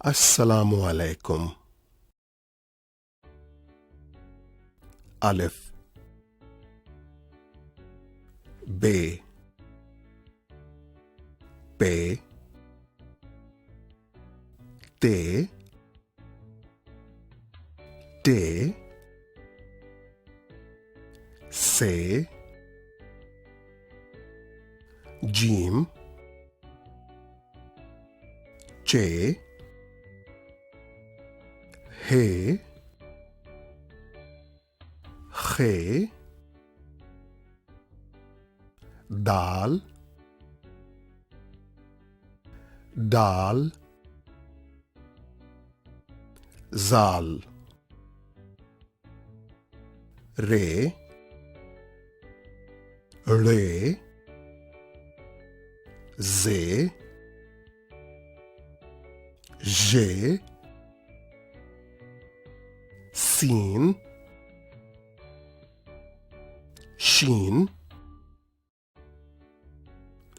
अस्सलामु अलैकुम। अलिफ बे पे ते टे से जीम चे हे खे दाल दाल जाल रे रे जे जे सीन शीन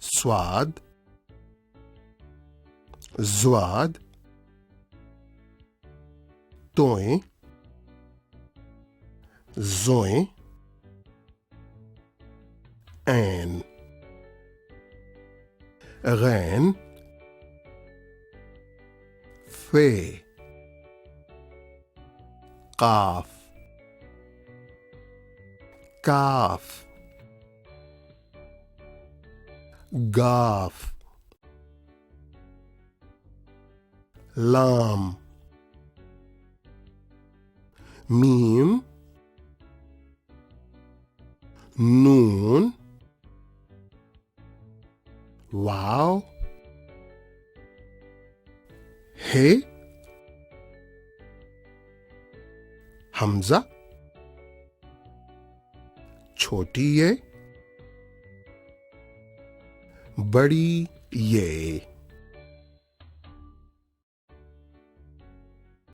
स्वाद ज़्वाद तोय ज़ोय ऐन गैन फे काफ काफ गाफ लाम मीम नून वाव हे हमजा छोटी ये बड़ी ये